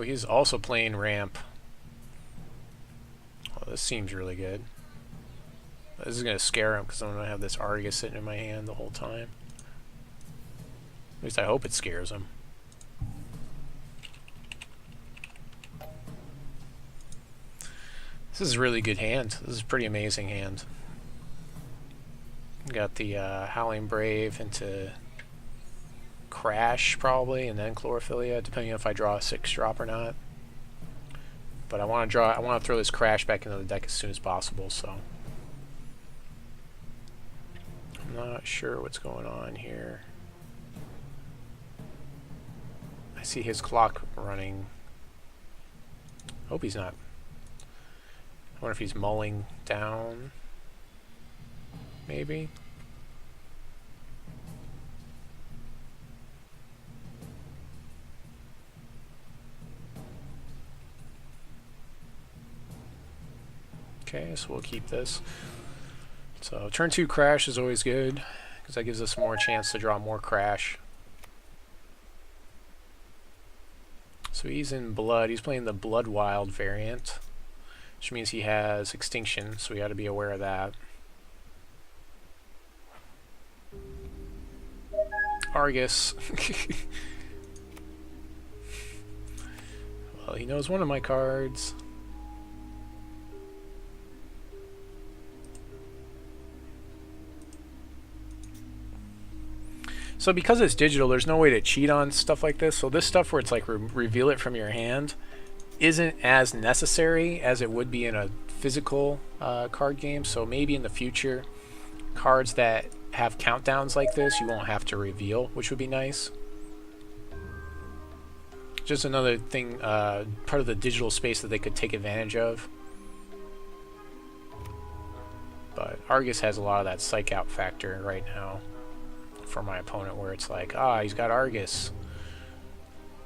he's also playing ramp. Oh, this seems really good. This is going to scare him because I'm going to have this Argus sitting in my hand the whole time. At least I hope it scares him. This is a really good hand. This is a pretty amazing hand. Got the Howling Brave into Crash probably, and then Chlorophyllia, depending on if I draw a 6-drop or not. But I want to throw this Crash back into the deck as soon as possible, so I'm not sure what's going on here. I see his clock running. Hope he's not. I wonder if he's mulling down. Maybe. Okay, so we'll keep this. So turn 2 Crash is always good because that gives us more chance to draw more Crash. So he's in Blood. He's playing the Blood Wild variant, which means he has Extinction, so we got to be aware of that. Argus. Well, he knows one of my cards. So because it's digital, there's no way to cheat on stuff like this. So this stuff where it's like reveal it from your hand isn't as necessary as it would be in a physical card game. So maybe in the future, cards that have countdowns like this, you won't have to reveal, which would be nice. Just another thing, part of the digital space that they could take advantage of. But Argus has a lot of that psych out factor right now for my opponent, where it's like, he's got Argus.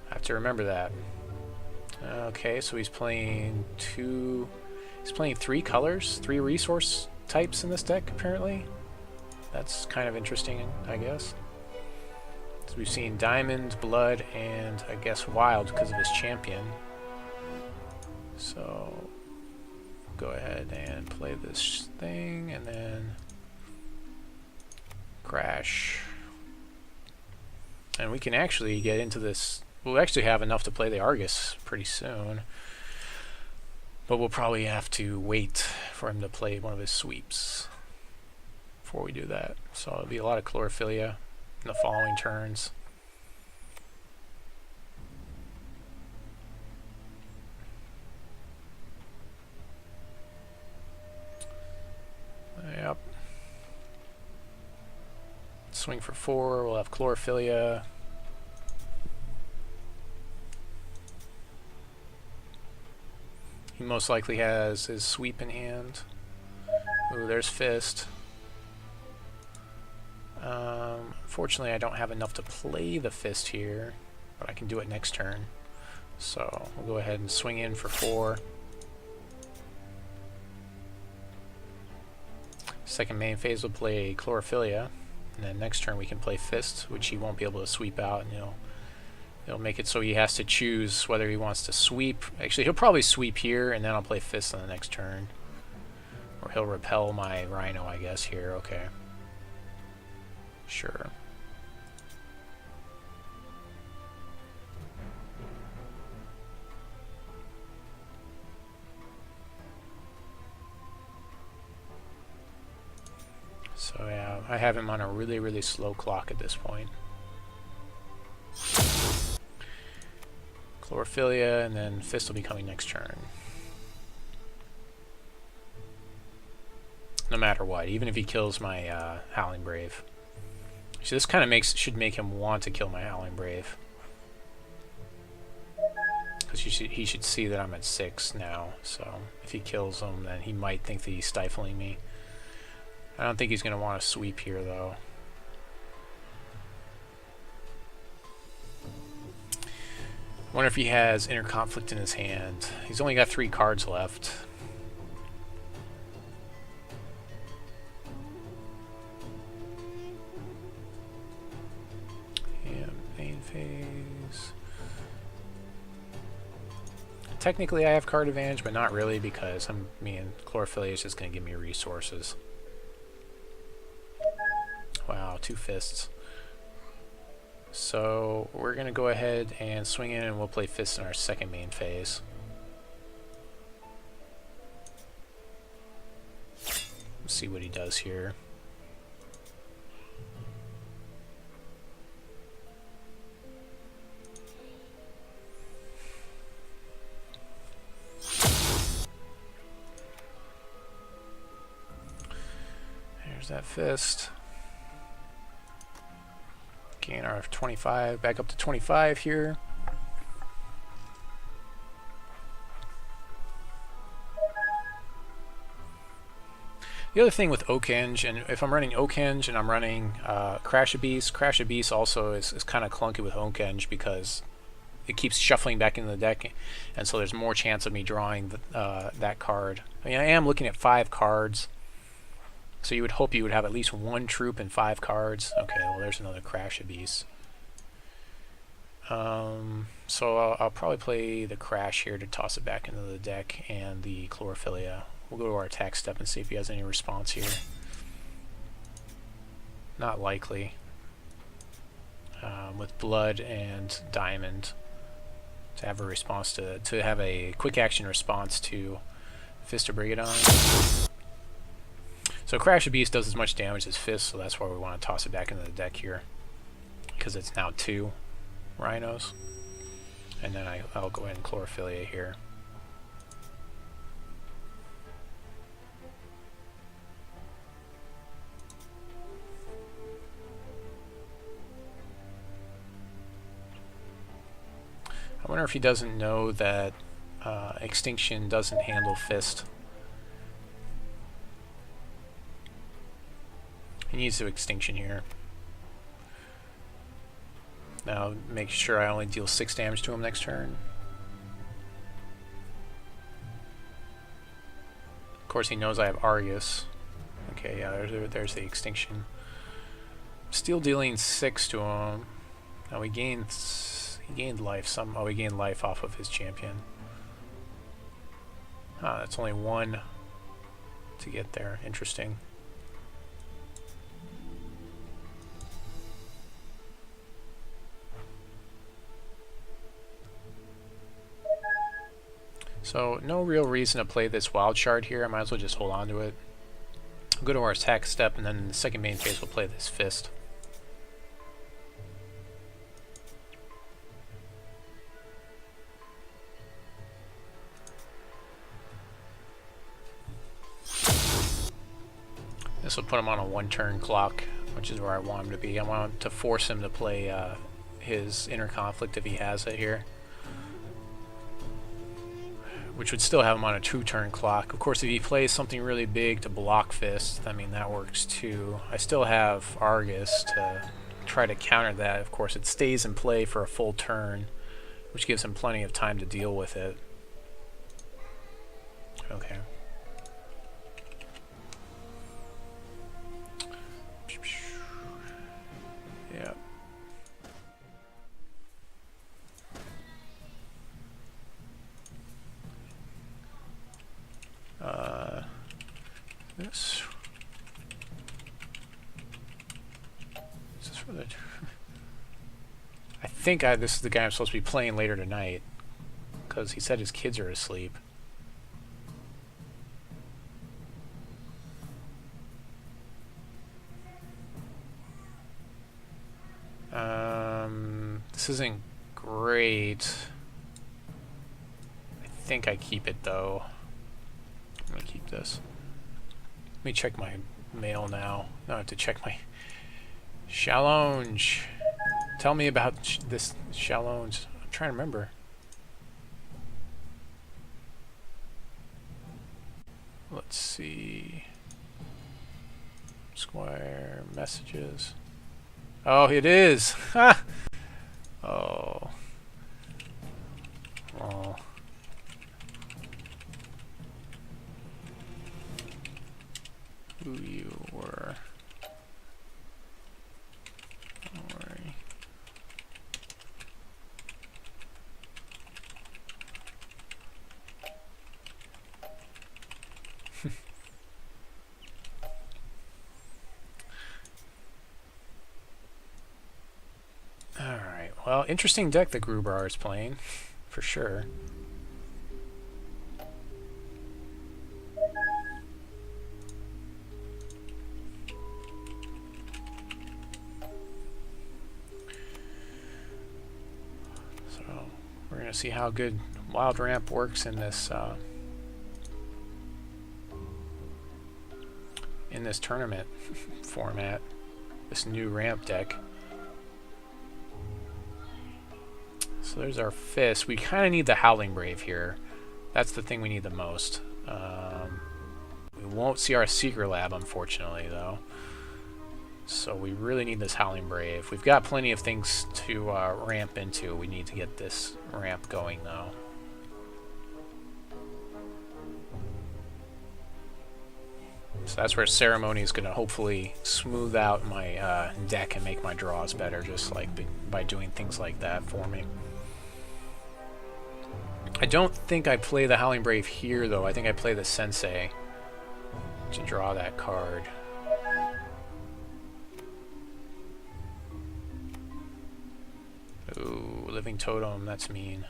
I have to remember that. Okay, so he's playing 3 colors, 3 resource types in this deck, apparently. That's kind of interesting, I guess. So we've seen Diamond, Blood, and I guess Wild because of his champion. So go ahead and play this thing, and then Crash. And we can actually get into this. We'll actually have enough to play the Argus pretty soon. But we'll probably have to wait for him to play one of his sweeps before we do that. So it'll be a lot of Chlorophyllia in the following turns. Yep. Swing for 4, we'll have Chlorophyllia. He most likely has his sweep in hand. Ooh, there's Fist. Unfortunately, I don't have enough to play the Fist here, but I can do it next turn. So we'll go ahead and swing in for 4. Second main phase will play Chlorophyllia, and then next turn we can play Fist, which he won't be able to sweep out, and it'll make it so he has to choose whether he wants to sweep. Actually, he'll probably sweep here, and then I'll play Fist on the next turn. Or he'll repel my Rhino, I guess, here. Okay. Sure. So yeah, I have him on a really, really slow clock at this point. Chlorophyllia, and then Fist will be coming next turn. No matter what, even if he kills my Howling Brave. So this kind of should make him want to kill my Howling Brave. Because he should see that I'm at 6 now, so if he kills him, then he might think that he's stifling me. I don't think he's going to want to sweep here, though. I wonder if he has Inner Conflict in his hand. He's only got 3 cards left. Yeah, main phase. Technically I have card advantage, but not really, because Chlorophyllia is just going to give me resources. Wow, 2 fists. So we're going to go ahead and swing in, and we'll play fists in our second main phase. Let's see what he does here. There's that fist. Gain our 25, back up to 25 here. The other thing with Oakhenge, and if I'm running Oakhenge and I'm running Crash Beast also is kind of clunky with Oakhenge because it keeps shuffling back into the deck, and so there's more chance of me drawing that card. I mean, I am looking at 5 cards, so you would hope you would have at least 1 troop and 5 cards. Okay, well there's another Crash Beast. So I'll probably play the Crash here to toss it back into the deck, and the Chlorophyllia. We'll go to our attack step and see if he has any response here. Not likely. With Blood and Diamond to have a response to have a quick action response to Fist of Briggadon. So Crash Beast does as much damage as Fist, so that's why we want to toss it back into the deck here, because it's now 2 rhinos. And then I'll go ahead and Chlorophyllia here. I wonder if he doesn't know that Extinction doesn't handle Fist. He needs to Extinction here. Now make sure I only deal 6 damage to him next turn. Of course he knows I have Argus. Okay, yeah, there's the Extinction. Still dealing 6 to him. Now he gained life. He gained life off of his champion. Ah, that's only 1 to get there. Interesting. So no real reason to play this wild shard here. I might as well just hold on to it. We'll go to our attack step, and then in the second main phase we'll play this Fist. This will put him on a 1-turn clock, which is where I want him to be. I want to force him to play his Inner Conflict if he has it here, which would still have him on a 2-turn clock. Of course, if he plays something really big to block Fist, I mean, that works too. I still have Argus to try to counter that. Of course, it stays in play for a full turn, which gives him plenty of time to deal with it. Okay. Yeah. This. Is this for the? I think this is the guy I'm supposed to be playing later tonight, because he said his kids are asleep. This isn't great. I think I keep it though. I'm gonna keep this. Let me check my mail now. Now I have to check my challenge. Tell me about this challenge. I'm trying to remember. Let's see. Squire messages. Oh, it is. Ha! Oh. Oh. Who you were. Don't worry. Alright, well, interesting deck that Grubar is playing, for sure. So, we're going to see how good Wild Ramp works in this tournament format, this new ramp deck. So there's our Fist. We kind of need the Howling Brave here. That's the thing we need the most. We won't see our Secret Lab, unfortunately, though. So we really need this Howling Brave. We've got plenty of things to ramp into. We need to get this ramp going, though. So that's where Ceremony is going to hopefully smooth out my deck and make my draws better, just like by doing things like that for me. I don't think I play the Howling Brave here, though. I think I play the Sensei to draw that card. Ooh, Living Totem, that's mean.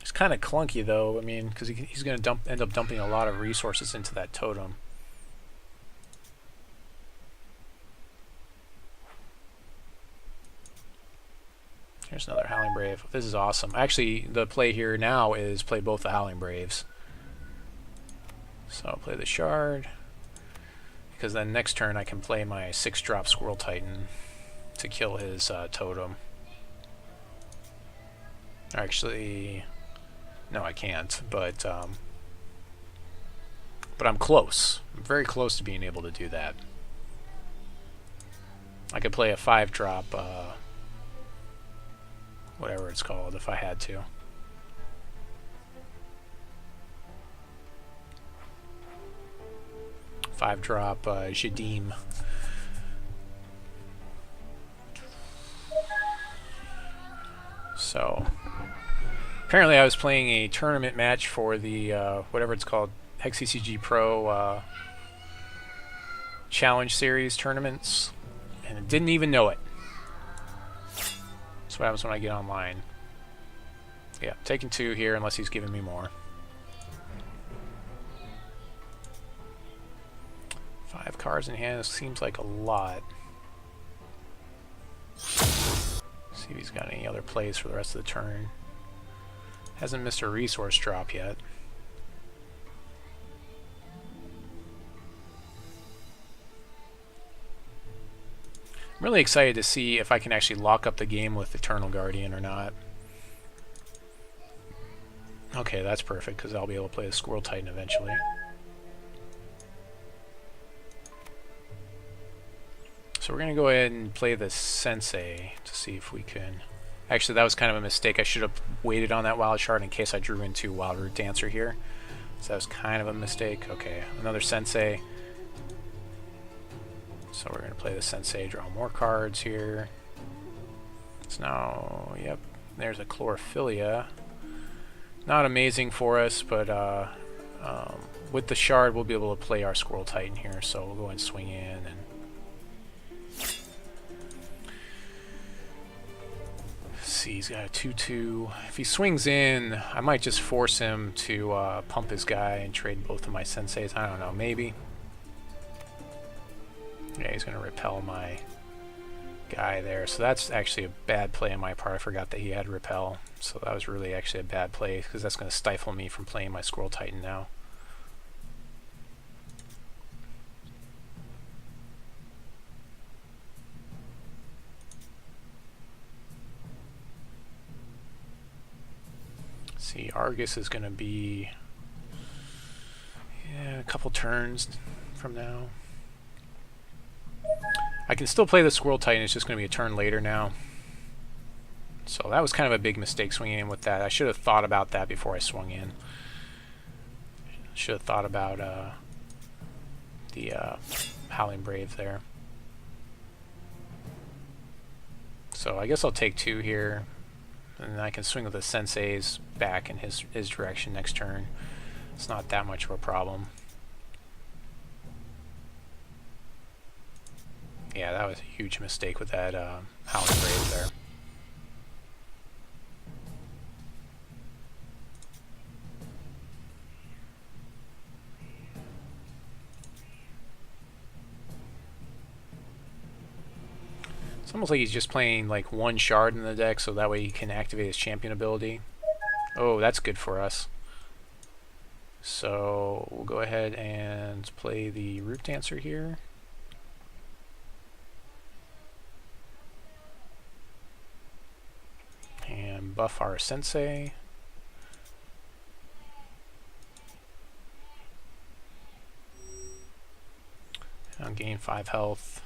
It's kind of clunky, though, I mean, because he's going to end up dumping a lot of resources into that totem. Here's another Howling Brave. This is awesome. Actually, the play here now is play both the Howling Braves. So I'll play the Shard, because then next turn I can play my 6-drop Squirrel Titan to kill his totem. Actually, no, I can't, but I'm close. I'm very close to being able to do that. I could play a 5-drop, whatever it's called, if I had to. Five-drop Jadiim. So apparently I was playing a tournament match for the whatever it's called, HexTCGPro Challenge Series tournaments, and I didn't even know it. That's what happens when I get online. Yeah, taking 2 here unless he's giving me more. 5 cards in hand seems like a lot. See if he's got any other plays for the rest of the turn. Hasn't missed a resource drop yet. I'm really excited to see if I can actually lock up the game with Eternal Guardian or not. Okay, that's perfect, because I'll be able to play the Squirrel Titan eventually. So we're going to go ahead and play the Sensei to see if we can... Actually, that was kind of a mistake. I should have waited on that Wild Shard in case I drew into Wild Root Dancer here. So that was kind of a mistake. Okay, another Sensei. So we're going to play the Sensei, draw more cards here. So now, yep, there's a Chlorophyllia. Not amazing for us, but with the Shard, we'll be able to play our Squirrel Titan here. So we'll go and swing in and... See, he's got a 2/2. If he swings in, I might just force him to pump his guy and trade both of my Senseis. I don't know, maybe. Yeah, he's going to repel my guy there. So that's actually a bad play on my part. I forgot that he had repel. So that was really actually a bad play, because that's going to stifle me from playing my Squirrel Titan now. See, Argus is going to be a couple turns from now. I can still play the Squirrel Titan, it's just going to be a turn later now. So that was kind of a big mistake swinging in with that. I should have thought about that before I swung in. Should have thought about the Howling Brave there. So I guess I'll take 2 here. And I can swing with the Sensei's back in his direction next turn. It's not that much of a problem. Yeah, that was a huge mistake with that Howling Brave there. It's almost like he's just playing like one shard in the deck so that way he can activate his champion ability. Oh, that's good for us. So we'll go ahead and play the Root Dancer here. And buff our Sensei. I'll gain 5 health.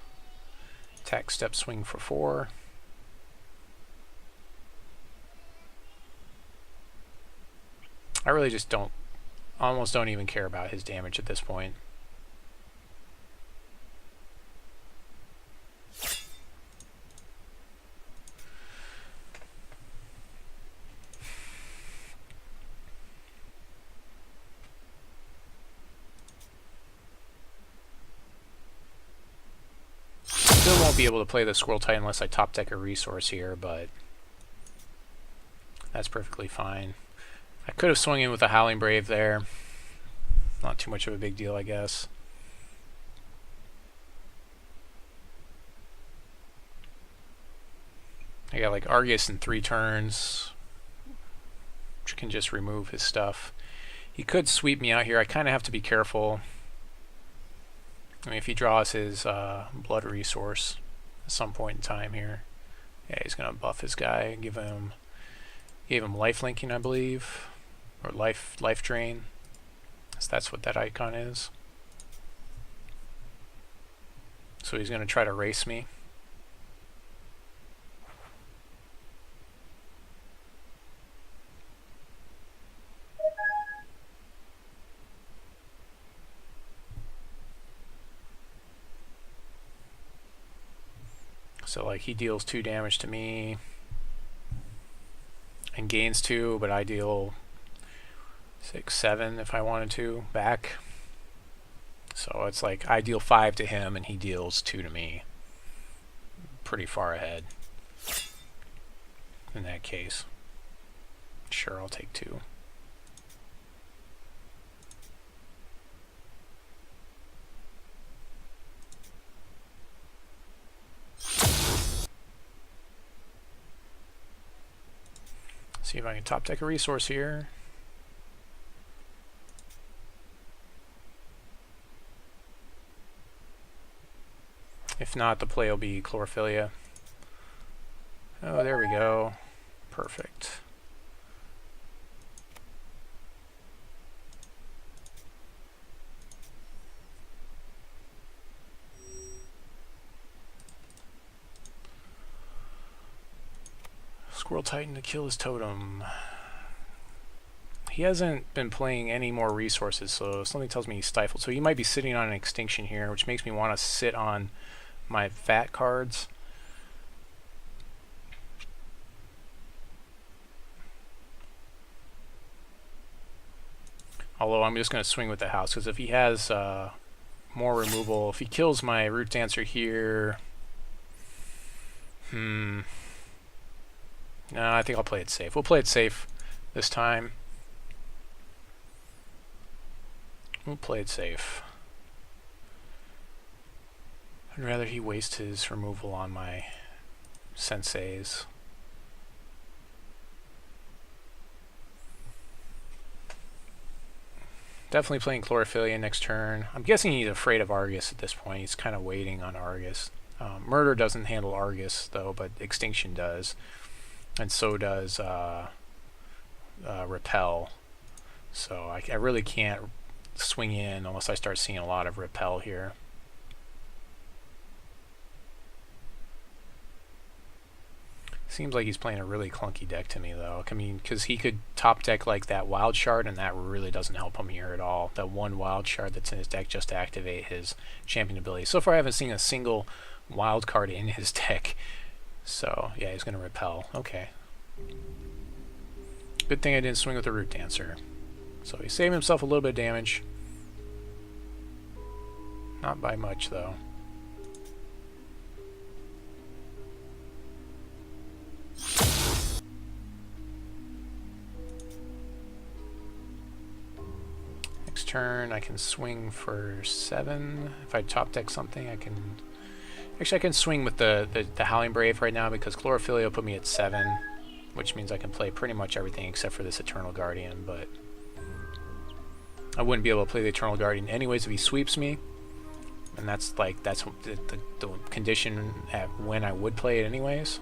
Attack, step, swing for 4. I really just almost don't even care about his damage at this point. Still won't be able to play the Squirrel Titan unless I top deck a resource here, but that's perfectly fine. I could have swung in with a Howling Brave there. Not too much of a big deal, I guess. I got like Argus in 3 turns, which can just remove his stuff. He could sweep me out here. I kind of have to be careful. I mean, if he draws his blood resource at some point in time here, yeah, he's gonna buff his guy, gave him life linking, I believe, or life drain. So that's what that icon is. So he's gonna try to race me. So like he deals 2 damage to me and gains 2, but I deal 6, 7 if I wanted to back. So it's like I deal 5 to him and he deals 2 to me. Pretty far ahead in that case. Sure, I'll take 2. See if I can top deck a resource here. If not, the play will be Chlorophyllia. Oh, there we go. Perfect. Squirrel Titan to kill his totem. He hasn't been playing any more resources, so something tells me he's stifled. So he might be sitting on an extinction here, which makes me want to sit on my fat cards. Although I'm just going to swing with the house, because if he has more removal, if he kills my Root Dancer here... No, I think I'll play it safe. We'll play it safe this time. We'll play it safe. I'd rather he waste his removal on my Senseis. Definitely playing Chlorophyllia next turn. I'm guessing he's afraid of Argus at this point. He's kind of waiting on Argus. Murder doesn't handle Argus, though, but Extinction does. And so does Repel. So I really can't swing in unless I start seeing a lot of Repel here. Seems like he's playing a really clunky deck to me, though. I mean, because he could top deck like that Wild Shard, and that really doesn't help him here at all. That one Wild Shard that's in his deck just to activate his champion ability. So far, I haven't seen a single Wild card in his deck. So, yeah, he's going to Repel. Okay. Good thing I didn't swing with the Root Dancer. So he saved himself a little bit of damage. Not by much, though. Next turn, I can swing for 7. If I top deck something, I can... Actually, I can swing with the Howling Brave right now because Chlorophyllia put me at 7, which means I can play pretty much everything except for this Eternal Guardian, but I wouldn't be able to play the Eternal Guardian anyways if he sweeps me, and that's the condition at when I would play it anyways.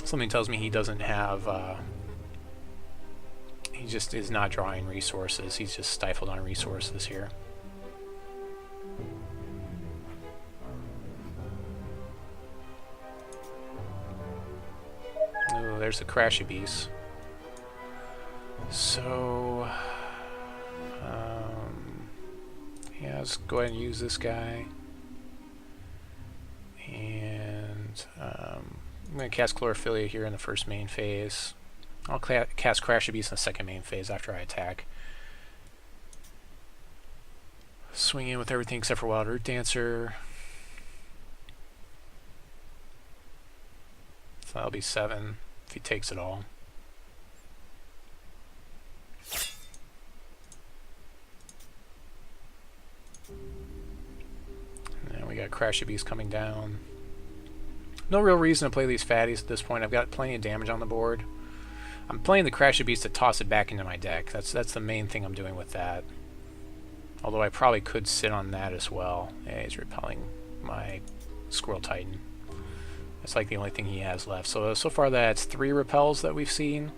Something tells me he doesn't have, he just is not drawing resources, he's just stifled on resources here. Ooh, there's the Crashy Beast. So, yeah, let's go ahead and use this guy. And I'm going to cast Chlorophyllia here in the first main phase. I'll cast Crashy Beast in the second main phase after I attack. Swing in with everything except for Wild Root Dancer. So that'll be 7 if he takes it all. And then we got Crashy Beast coming down. No real reason to play these fatties at this point. I've got plenty of damage on the board. I'm playing the Crashy Beast to toss it back into my deck. That's the main thing I'm doing with that. Although I probably could sit on that as well. Yeah, he's repelling my Squirrel Titan. That's like the only thing he has left. So far that's 3 repels that we've seen.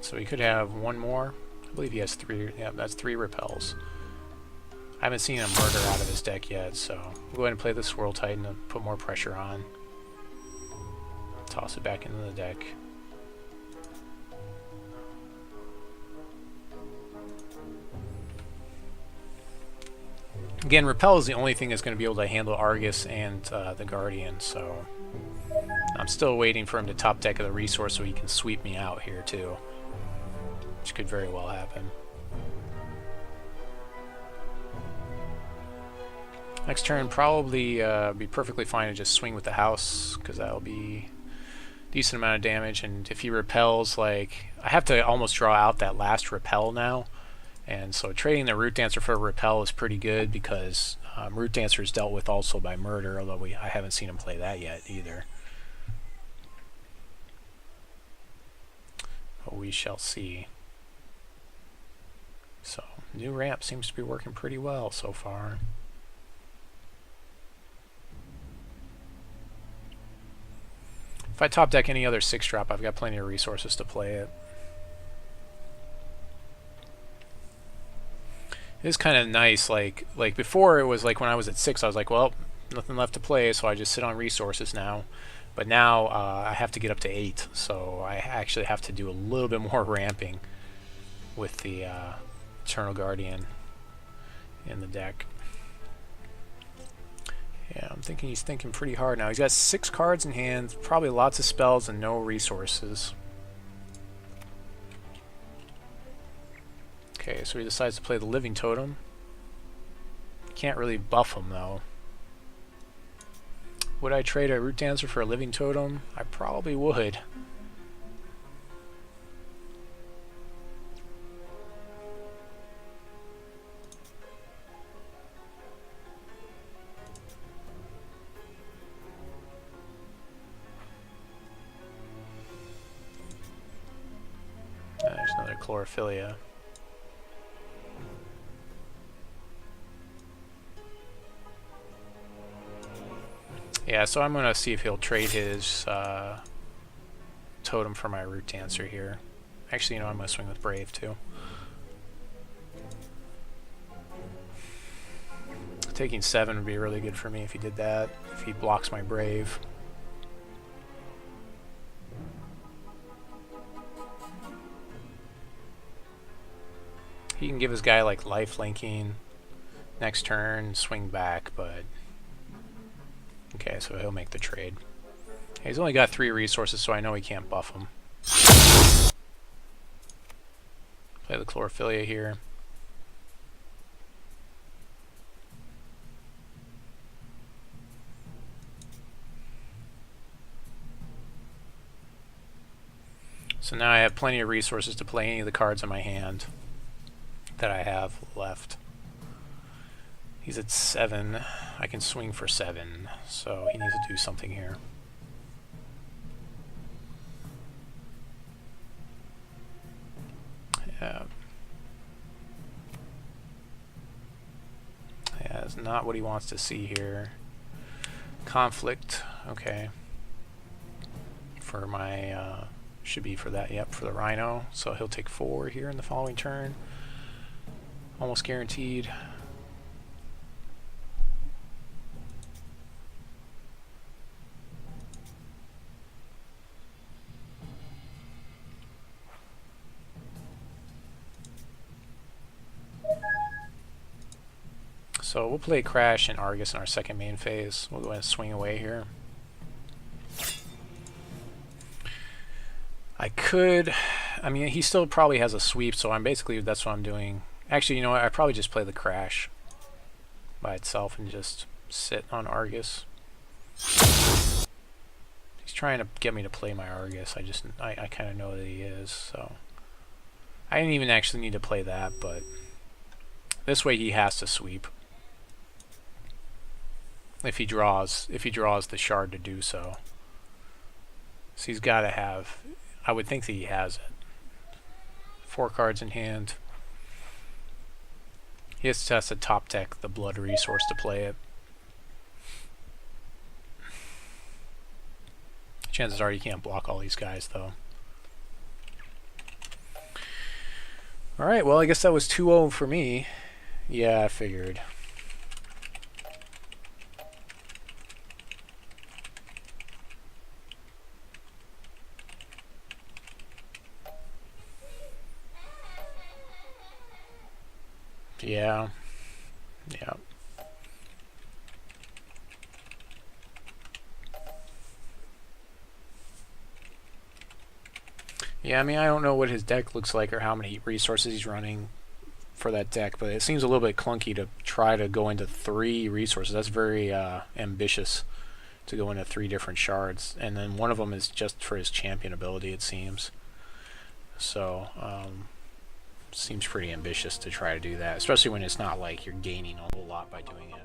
So he could have one more. I believe he has 3. Yeah, that's 3 repels. I haven't seen a murder out of his deck yet, so we'll go ahead and play the Squirrel Titan to put more pressure on. Toss it back into the deck. Again, Repel is the only thing that's going to be able to handle Argus and the Guardian, so I'm still waiting for him to top deck of the resource so he can sweep me out here too, which could very well happen. Next turn, probably be perfectly fine to just swing with the house, because that'll be a decent amount of damage, and if he repels, like, I have to almost draw out that last repel now. And so trading the Root Dancer for a repel is pretty good because Root Dancer is dealt with also by murder, although I haven't seen him play that yet either. But we shall see. So, new ramp seems to be working pretty well so far. If I top deck any other 6-drop, I've got plenty of resources to play it. It is kind of nice, like before it was like when I was at 6 I was like, well, nothing left to play, so I just sit on resources now. But now I have to get up to 8, so I actually have to do a little bit more ramping with the Eternal Guardian in the deck. Yeah, I'm thinking he's thinking pretty hard now. He's got 6 cards in hand, probably lots of spells and no resources. Okay, so he decides to play the Living Totem. Can't really buff him though. Would I trade a Root Dancer for a Living Totem? I probably would. There's another Chlorophyllia. Yeah, so I'm going to see if he'll trade his totem for my Root Dancer here. Actually, you know, I'm going to swing with Brave too. Taking 7 would be really good for me if he did that, if he blocks my Brave. He can give his guy like life linking. next turn, swing back, but... Okay, so he'll make the trade. He's only got 3 resources, so I know he can't buff him. Play the Chlorophyllia here. So now I have plenty of resources to play any of the cards in my hand that I have left. He's at 7. I can swing for 7, so he needs to do something here. Yeah, it's not what he wants to see here. Conflict, okay. For my, should be for that, yep, for the Rhino. So he'll take 4 here in the following turn. Almost guaranteed. So we'll play Crash and Argus in our second main phase. We'll go ahead and swing away here. I could, I mean, he still probably has a sweep, so I'm basically, that's what I'm doing. Actually, you know what, I probably just play the Crash by itself and just sit on Argus. He's trying to get me to play my Argus. I kind of know that he is, so. I didn't even actually need to play that, but this way he has to sweep. If he draws the shard to do so. So he's got to have, I would think that he has it. 4 cards in hand. He has to top deck the blood resource to play it. Chances are you can't block all these guys though. Alright, well I guess that was 2-0 for me. Yeah, I figured. Yeah. Yeah. Yeah, I mean, I don't know what his deck looks like or how many resources he's running for that deck, but it seems a little bit clunky to try to go into 3 resources. That's very ambitious to go into 3 different shards, and then one of them is just for his champion ability, it seems. So, seems pretty ambitious to try to do that, especially when it's not like you're gaining a whole lot by doing it.